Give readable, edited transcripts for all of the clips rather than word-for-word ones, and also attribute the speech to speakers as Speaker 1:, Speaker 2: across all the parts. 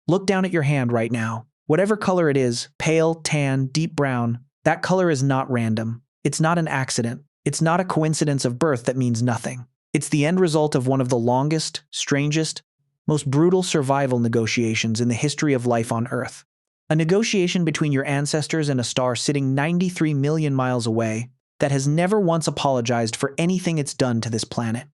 Speaker 1: Look down at your hand right now. Whatever color it is, pale, tan, deep brown, that color is not random. It's not an accident. It's not a coincidence of birth that means nothing. It's the end result of one of the longest, strangest, most brutal survival negotiations in the history of life on Earth. A negotiation between your ancestors and a star sitting 93 million miles away that has never once apologized for anything it's done to this planet.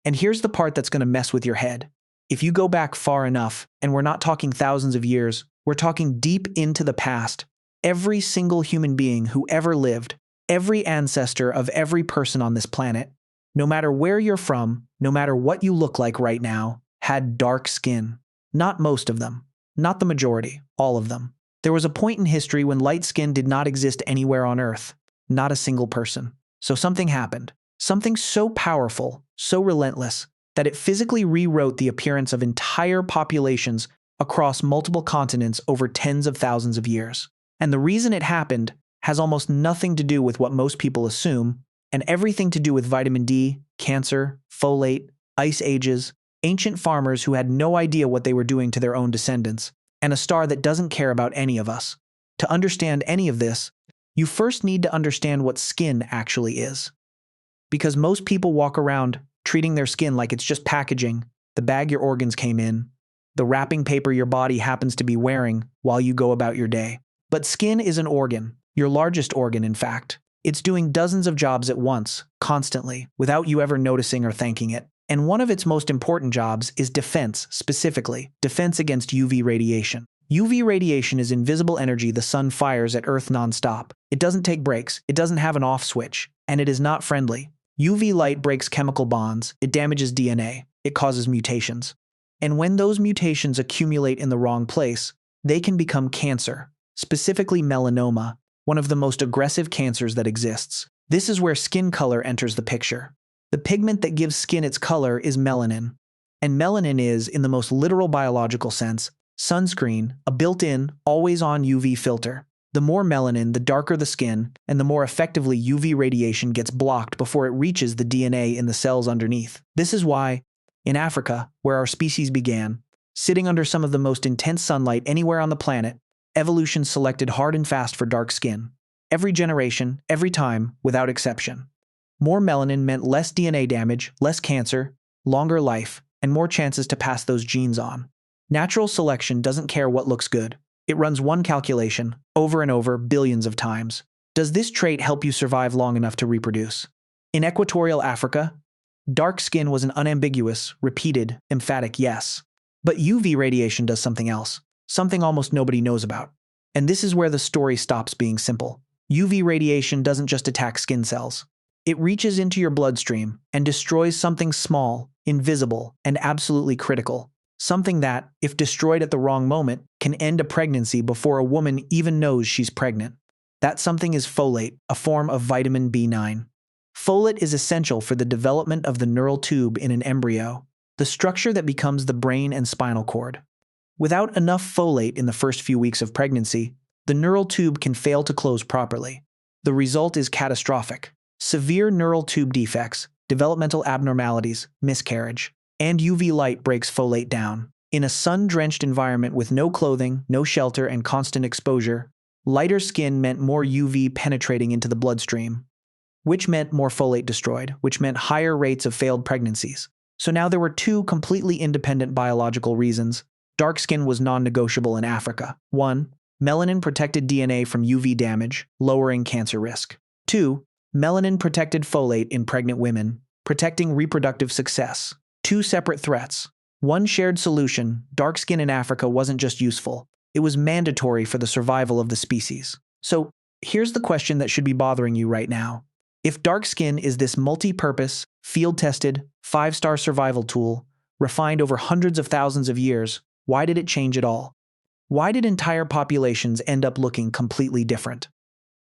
Speaker 1: And here's the part that's going to mess with your head. If you go back far enough, and we're not talking thousands of years, we're talking deep into the past, every single human being who ever lived, every ancestor of every person on this planet, no matter where you're from, no matter what you look like right now, had dark skin. Not most of them. Not the majority. All of them. There was a point in history when light skin did not exist anywhere on Earth. Not a single person. So something happened. Something so powerful, so relentless, that it physically rewrote the appearance of entire populations across multiple continents over tens of thousands of years. And the reason it happened has almost nothing to do with what most people assume, and everything to do with vitamin D, cancer, folate, ice ages, ancient farmers who had no idea what they were doing to their own descendants, and a star that doesn't care about any of us. To understand any of this, you first need to understand what skin actually is. Because most people walk around treating their skin like it's just packaging, the bag your organs came in, the wrapping paper your body happens to be wearing while you go about your day. But skin is an organ, your largest organ in fact. It's doing dozens of jobs at once, constantly, without you ever noticing or thanking it. And one of its most important jobs is defense, specifically, defense against UV radiation. UV radiation is invisible energy the sun fires at Earth nonstop. It doesn't take breaks, it doesn't have an off switch, and it is not friendly. UV light breaks chemical bonds, it damages DNA, it causes mutations. And when those mutations accumulate in the wrong place, they can become cancer, specifically melanoma, one of the most aggressive cancers that exists. This is where skin color enters the picture. The pigment that gives skin its color is melanin. And melanin is, in the most literal biological sense, sunscreen, a built-in, always-on UV filter. The more melanin, the darker the skin, and the more effectively UV radiation gets blocked before it reaches the DNA in the cells underneath. This is why, in Africa, where our species began, sitting under some of the most intense sunlight anywhere on the planet, evolution selected hard and fast for dark skin. Every generation, every time, without exception. More melanin meant less DNA damage, less cancer, longer life, and more chances to pass those genes on. Natural selection doesn't care what looks good. It runs one calculation, over and over, billions of times. Does this trait help you survive long enough to reproduce? In equatorial Africa, dark skin was an unambiguous, repeated, emphatic yes. But UV radiation does something else, something almost nobody knows about. And this is where the story stops being simple. UV radiation doesn't just attack skin cells. It reaches into your bloodstream and destroys something small, invisible, and absolutely critical. Something that, if destroyed at the wrong moment, can end a pregnancy before a woman even knows she's pregnant. That something is folate, a form of vitamin B9. Folate is essential for the development of the neural tube in an embryo, the structure that becomes the brain and spinal cord. Without enough folate in the first few weeks of pregnancy, the neural tube can fail to close properly. The result is catastrophic. Severe neural tube defects, developmental abnormalities, miscarriage. And UV light breaks folate down. In a sun-drenched environment with no clothing, no shelter, and constant exposure, lighter skin meant more UV penetrating into the bloodstream, which meant more folate destroyed, which meant higher rates of failed pregnancies. So now there were two completely independent biological reasons. Dark skin was non-negotiable in Africa. 1. Melanin protected DNA from UV damage, lowering cancer risk. 2. Melanin protected folate in pregnant women, protecting reproductive success. Two separate threats. One shared solution, dark skin in Africa wasn't just useful, it was mandatory for the survival of the species. So, here's the question that should be bothering you right now. If dark skin is this multi-purpose, field-tested, 5-star survival tool, refined over hundreds of thousands of years, why did it change at all? Why did entire populations end up looking completely different?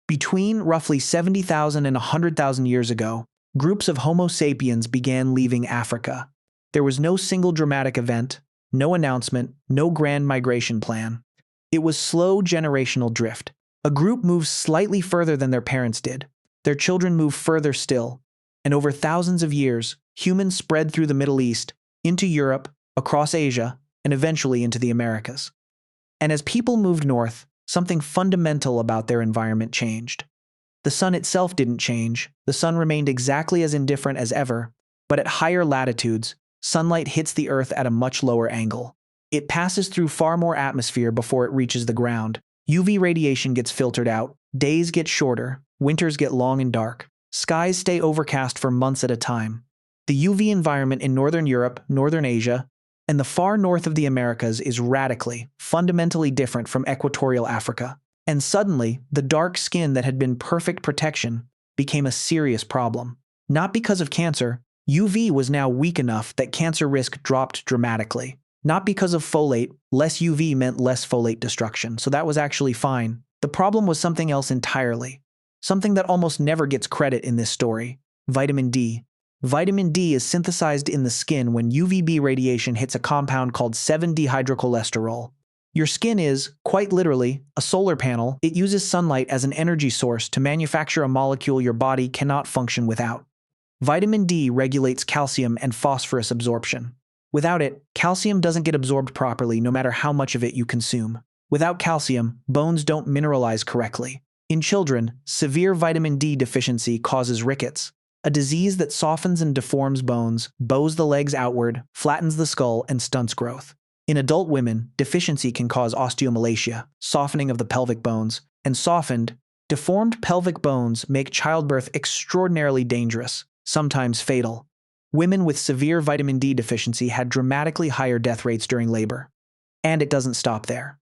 Speaker 1: Between roughly 70,000 and 100,000 years ago, groups of Homo sapiens began leaving Africa. There was no single dramatic event, no announcement, no grand migration plan. It was slow generational drift. A group moves slightly further than their parents did. Their children move further still. And over thousands of years, humans spread through the Middle East, into Europe, across Asia, and eventually into the Americas. And as people moved north, something fundamental about their environment changed. The sun itself didn't change. The sun remained exactly as indifferent as ever, but at higher latitudes, sunlight hits the Earth at a much lower angle. It passes through far more atmosphere before it reaches the ground. UV radiation gets filtered out, days get shorter, winters get long and dark, skies stay overcast for months at a time. The UV environment in Northern Europe, Northern Asia, and the far north of the Americas is radically, fundamentally different from equatorial Africa. And suddenly, the dark skin that had been perfect protection became a serious problem. Not because of cancer, UV was now weak enough that cancer risk dropped dramatically. Not because of folate, less UV meant less folate destruction, so that was actually fine. The problem was something else entirely. Something that almost never gets credit in this story: vitamin D. Vitamin D is synthesized in the skin when UVB radiation hits a compound called 7-dehydrocholesterol. Your skin is, quite literally, a solar panel. It uses sunlight as an energy source to manufacture a molecule your body cannot function without. Vitamin D regulates calcium and phosphorus absorption. Without it, calcium doesn't get absorbed properly no matter how much of it you consume. Without calcium, bones don't mineralize correctly. In children, severe vitamin D deficiency causes rickets, a disease that softens and deforms bones, bows the legs outward, flattens the skull, and stunts growth. In adult women, deficiency can cause osteomalacia, softening of the pelvic bones, and softened, deformed pelvic bones make childbirth extraordinarily dangerous, sometimes fatal. Women with severe vitamin D deficiency had dramatically higher death rates during labor. And it doesn't stop there.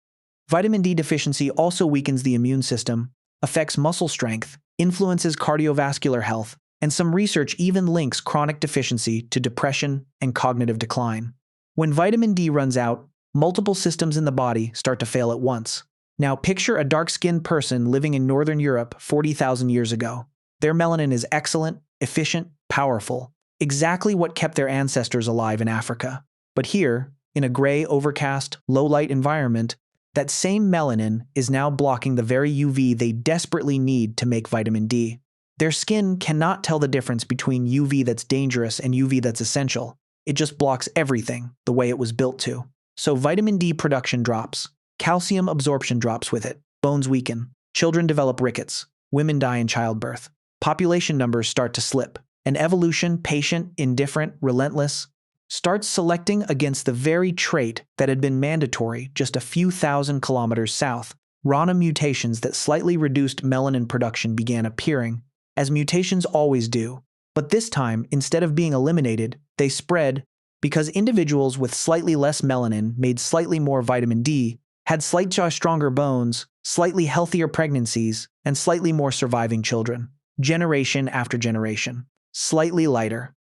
Speaker 1: Vitamin D deficiency also weakens the immune system, affects muscle strength, influences cardiovascular health, and some research even links chronic deficiency to depression and cognitive decline. When vitamin D runs out, multiple systems in the body start to fail at once. Now picture a dark-skinned person living in Northern Europe 40,000 years ago. Their melanin is excellent, efficient, powerful, exactly what kept their ancestors alive in Africa. But here, in a gray, overcast, low-light environment, that same melanin is now blocking the very UV they desperately need to make vitamin D. Their skin cannot tell the difference between UV that's dangerous and UV that's essential. It just blocks everything the way it was built to. So vitamin D production drops. Calcium absorption drops with it. Bones weaken. Children develop rickets. Women die in childbirth. Population numbers start to slip. And evolution, patient, indifferent, relentless, starts selecting against the very trait that had been mandatory just a few thousand kilometers south. RNA mutations that slightly reduced melanin production began appearing, as mutations always do. But this time, instead of being eliminated, they spread because individuals with slightly less melanin made slightly more vitamin D, had slightly stronger bones, slightly healthier pregnancies, and slightly more surviving children, generation after generation. Slightly lighter.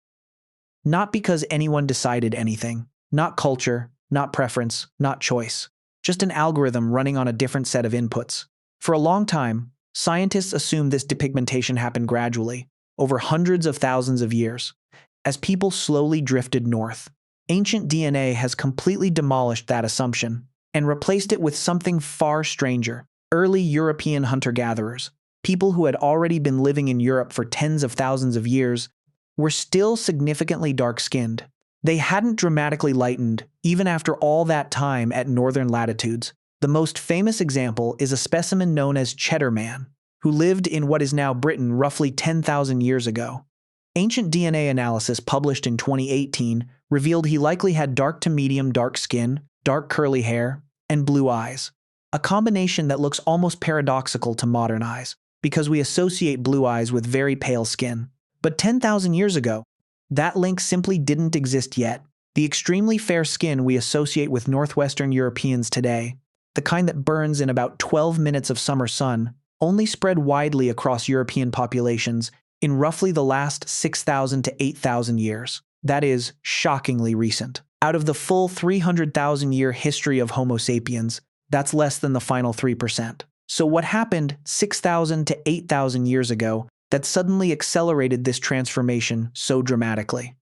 Speaker 1: Not because anyone decided anything, not culture, not preference, not choice, just an algorithm running on a different set of inputs. For a long time, scientists assumed this depigmentation happened gradually, over hundreds of thousands of years, as people slowly drifted north. Ancient DNA has completely demolished that assumption and replaced it with something far stranger: early European hunter-gatherers. People who had already been living in Europe for tens of thousands of years were still significantly dark-skinned. They hadn't dramatically lightened, even after all that time at northern latitudes. The most famous example is a specimen known as Cheddar Man, who lived in what is now Britain roughly 10,000 years ago. Ancient DNA analysis published in 2018 revealed he likely had dark to medium dark skin, dark curly hair, and blue eyes. A combination that looks almost paradoxical to modern eyes, because we associate blue eyes with very pale skin. But 10,000 years ago, that link simply didn't exist yet. The extremely fair skin we associate with Northwestern Europeans today, the kind that burns in about 12 minutes of summer sun, only spread widely across European populations in roughly the last 6,000 to 8,000 years. That is shockingly recent. Out of the full 300,000-year history of Homo sapiens, that's less than the final 3%. So what happened 6,000 to 8,000 years ago that suddenly accelerated this transformation so dramatically?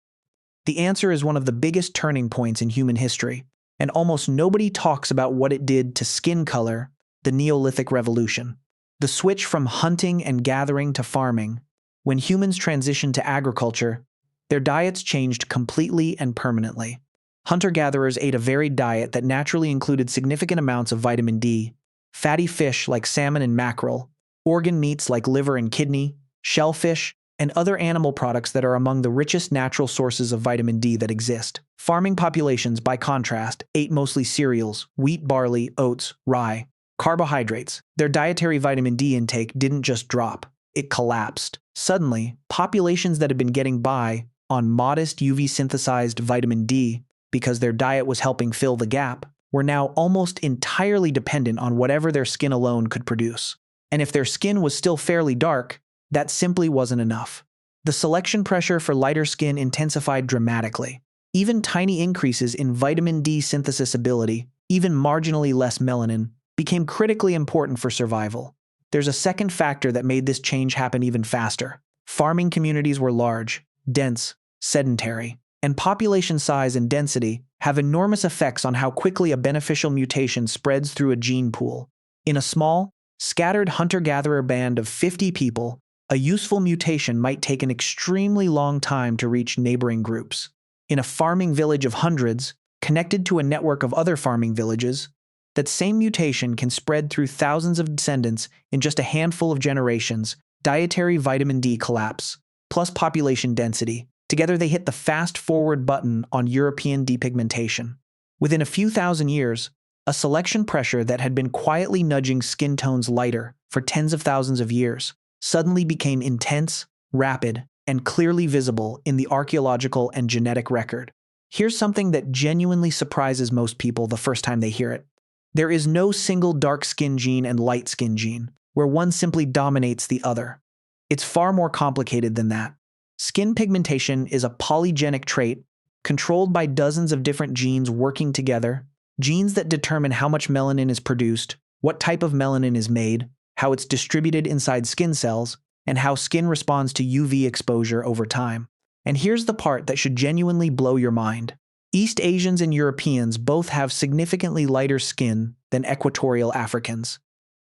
Speaker 1: The answer is one of the biggest turning points in human history, and almost nobody talks about what it did to skin color: the Neolithic Revolution. The switch from hunting and gathering to farming. When humans transitioned to agriculture, their diets changed completely and permanently. Hunter-gatherers ate a varied diet that naturally included significant amounts of vitamin D, fatty fish like salmon and mackerel, organ meats like liver and kidney, shellfish, and other animal products that are among the richest natural sources of vitamin D that exist. Farming populations, by contrast, ate mostly cereals, wheat, barley, oats, rye, carbohydrates. Their dietary vitamin D intake didn't just drop, it collapsed. Suddenly, populations that had been getting by on modest UV-synthesized vitamin D because their diet was helping fill the gap, were now almost entirely dependent on whatever their skin alone could produce. And if their skin was still fairly dark, that simply wasn't enough. The selection pressure for lighter skin intensified dramatically. Even tiny increases in vitamin D synthesis ability, even marginally less melanin, became critically important for survival. There's a second factor that made this change happen even faster. Farming communities were large, dense, sedentary, and population size and density have enormous effects on how quickly a beneficial mutation spreads through a gene pool. In a small, scattered hunter-gatherer band of 50 people, a useful mutation might take an extremely long time to reach neighboring groups. In a farming village of hundreds, connected to a network of other farming villages, that same mutation can spread through thousands of descendants in just a handful of generations. Dietary vitamin D collapse, plus population density. Together they hit the fast-forward button on European depigmentation. Within a few thousand years, a selection pressure that had been quietly nudging skin tones lighter for tens of thousands of years suddenly became intense, rapid, and clearly visible in the archaeological and genetic record. Here's something that genuinely surprises most people the first time they hear it. There is no single dark skin gene and light skin gene, where one simply dominates the other. It's far more complicated than that. Skin pigmentation is a polygenic trait controlled by dozens of different genes working together, genes that determine how much melanin is produced, what type of melanin is made, how it's distributed inside skin cells, and how skin responds to UV exposure over time. And here's the part that should genuinely blow your mind. East Asians and Europeans both have significantly lighter skin than equatorial Africans.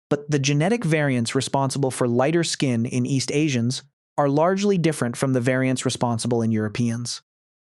Speaker 1: But the genetic variants responsible for lighter skin in East Asians are largely different from the variants responsible in Europeans.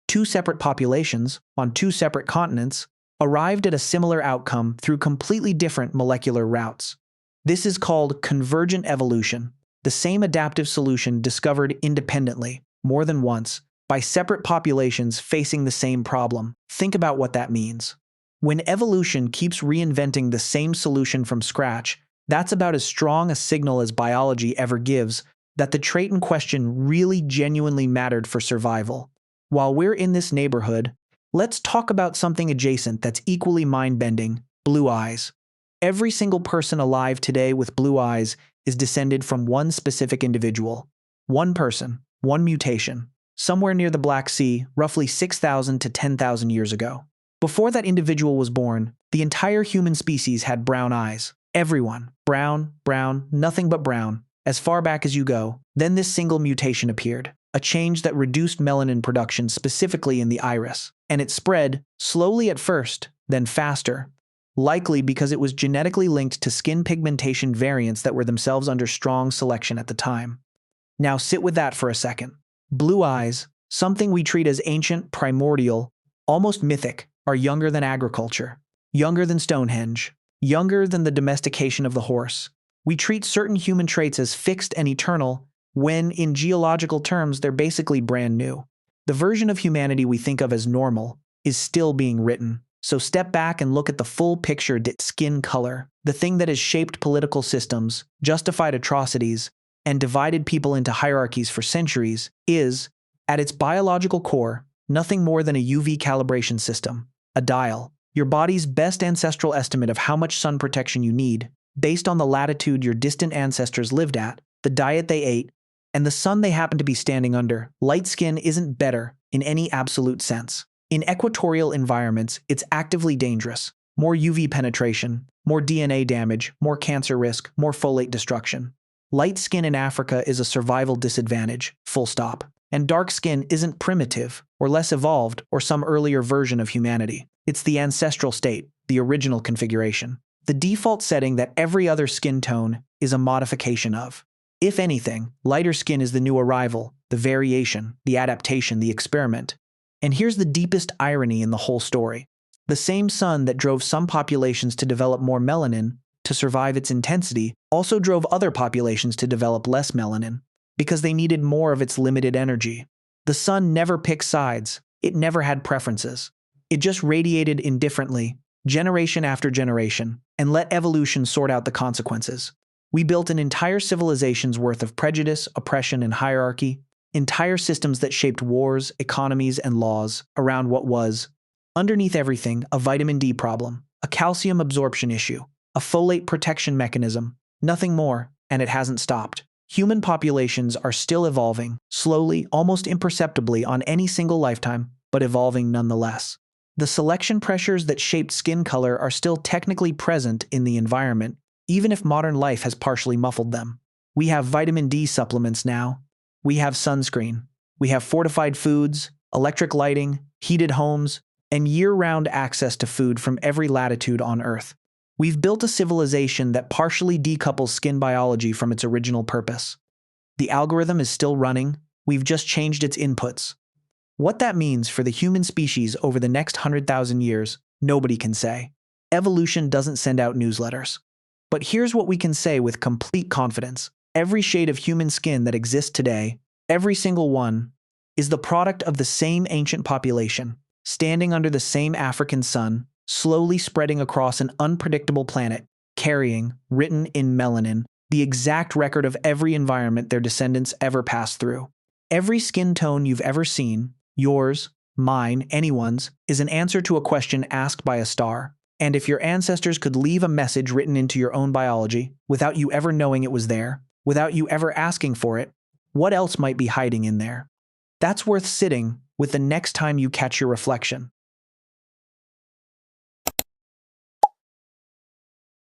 Speaker 1: Two separate populations, on two separate continents, arrived at a similar outcome through completely different molecular routes. This is called convergent evolution, the same adaptive solution discovered independently, more than once, by separate populations facing the same problem. Think about what that means. When evolution keeps reinventing the same solution from scratch, that's about as strong a signal as biology ever gives that the trait in question really genuinely mattered for survival. While we're in this neighborhood, let's talk about something adjacent that's equally mind-bending: blue eyes. Every single person alive today with blue eyes is descended from one specific individual. One person, one mutation, somewhere near the Black Sea, roughly 6,000 to 10,000 years ago. Before that individual was born, the entire human species had brown eyes. Everyone. Brown, brown, nothing but brown. As far back as you go, then this single mutation appeared, a change that reduced melanin production specifically in the iris, and it spread, slowly at first, then faster, likely because it was genetically linked to skin pigmentation variants that were themselves under strong selection at the time. Now sit with that for a second. Blue eyes, something we treat as ancient, primordial, almost mythic, are younger than agriculture, younger than Stonehenge, younger than the domestication of the horse. We treat certain human traits as fixed and eternal when, in geological terms, they're basically brand new. The version of humanity we think of as normal is still being written. So step back and look at the full picture. Skin color, the thing that has shaped political systems, justified atrocities, and divided people into hierarchies for centuries, is, at its biological core, nothing more than a UV calibration system, a dial, your body's best ancestral estimate of how much sun protection you need, based on the latitude your distant ancestors lived at, the diet they ate, and the sun they happen to be standing under. Light skin isn't better in any absolute sense. In equatorial environments, it's actively dangerous. More UV penetration, more DNA damage, more cancer risk, more folate destruction. Light skin in Africa is a survival disadvantage, full stop. And dark skin isn't primitive, or less evolved, or some earlier version of humanity. It's the ancestral state, the original configuration. The default setting that every other skin tone is a modification of. If anything, lighter skin is the new arrival, the variation, the adaptation, the experiment. And here's the deepest irony in the whole story. The same sun that drove some populations to develop more melanin to survive its intensity also drove other populations to develop less melanin because they needed more of its limited energy. The sun never picked sides. It never had preferences. It just radiated indifferently, generation after generation, and let evolution sort out the consequences. We built an entire civilization's worth of prejudice, oppression, and hierarchy, entire systems that shaped wars, economies, and laws around what was, underneath everything, a vitamin D problem, a calcium absorption issue, a folate protection mechanism, nothing more, and it hasn't stopped. Human populations are still evolving, slowly, almost imperceptibly on any single lifetime, but evolving nonetheless. The selection pressures that shaped skin color are still technically present in the environment, even if modern life has partially muffled them. We have vitamin D supplements now. We have sunscreen. We have fortified foods, electric lighting, heated homes, and year-round access to food from every latitude on Earth. We've built a civilization that partially decouples skin biology from its original purpose. The algorithm is still running. We've just changed its inputs. What that means for the human species over the next 100,000 years, nobody can say. Evolution doesn't send out newsletters. But here's what we can say with complete confidence. Every shade of human skin that exists today, every single one, is the product of the same ancient population, standing under the same African sun, slowly spreading across an unpredictable planet, carrying, written in melanin, the exact record of every environment their descendants ever passed through. Every skin tone you've ever seen, yours, mine, anyone's, is an answer to a question asked by a star. And if your ancestors could leave a message written into your own biology, without you ever knowing it was there, without you ever asking for it, what else might be hiding in there? That's worth sitting with the next time you catch your reflection.